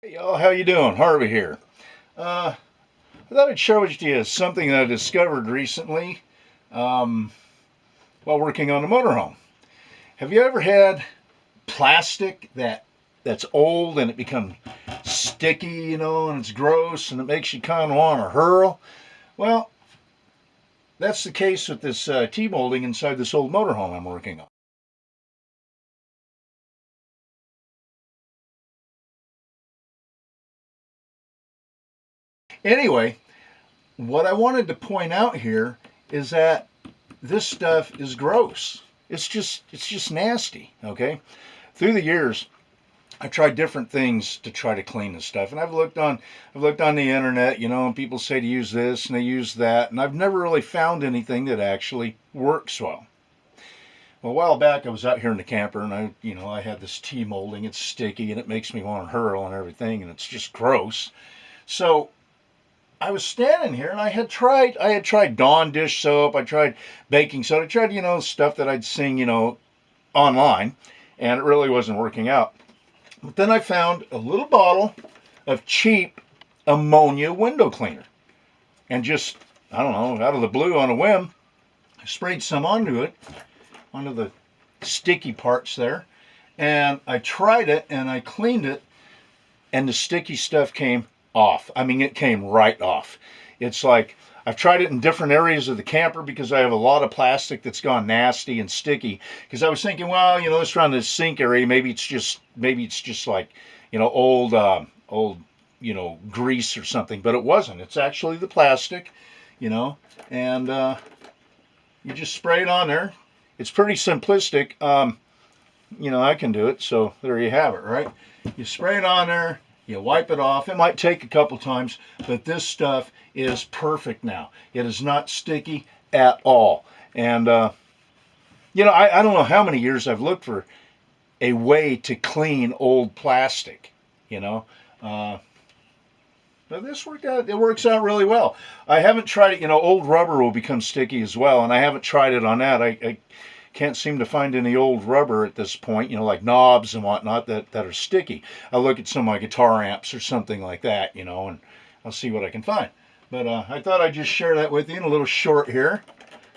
Hey y'all, how you doing? Harvey here. I thought I'd share with you something that I discovered recently um, while working on a motorhome. Have you ever had plastic that's old and it becomes sticky, and it's gross and it makes you kind of want to hurl? Well, that's the case with this T-molding inside this old motorhome I'm working on. Anyway, what I wanted to point out here is that this stuff is gross. It's just nasty, okay? Through the years, I tried different things to try to clean this stuff, and I've looked on the internet, and people say to use this and they use that, and I've never really found anything that actually works well. Well, a while back, I was out here in the camper, and I had this tea molding. It's sticky, and it makes me want to hurl and everything, and it's just gross. So I was standing here and I had tried Dawn dish soap, I tried baking soda, I tried, stuff that I'd seen, online, and it really wasn't working out. But then I found a little bottle of cheap ammonia window cleaner. And just, I don't know, out of the blue on a whim, I sprayed some onto it, onto the sticky parts there. And I tried it and I cleaned it, and the sticky stuff came off. I mean, it came right off. It's like I've tried it in different areas of the camper because I have a lot of plastic that's gone nasty and sticky. Because I was thinking, well, this around the sink area, maybe it's just like, old, grease or something. But it wasn't. It's actually the plastic, and you just spray it on there. It's pretty simplistic. I can do it. So there you have it, right? You spray it on there, you wipe it off. It might take a couple times, but this stuff is perfect now. It is not sticky at all. And, I don't know how many years I've looked for a way to clean old plastic, you know. Uh, but this worked out. It works out really well. I haven't tried it. Old rubber will become sticky as well, and I haven't tried it on that. I can't seem to find any old rubber at this point, like knobs and whatnot that are sticky. I'll look at some of my guitar amps or something like that, and I'll see what I can find. But I thought I'd just share that with you in a little short here.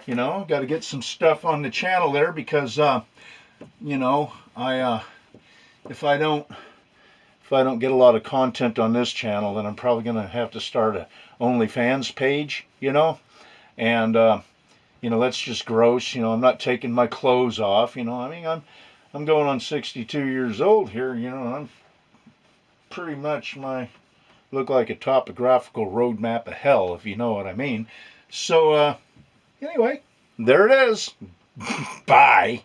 Got to get some stuff on the channel there because, I if I don't get a lot of content on this channel, then I'm probably going to have to start a OnlyFans page, and that's just gross. I'm not taking my clothes off. I mean, I'm going on 62 years old here. I'm pretty much look like a topographical road map of hell, if you know what I mean. So anyway, there it is. Bye.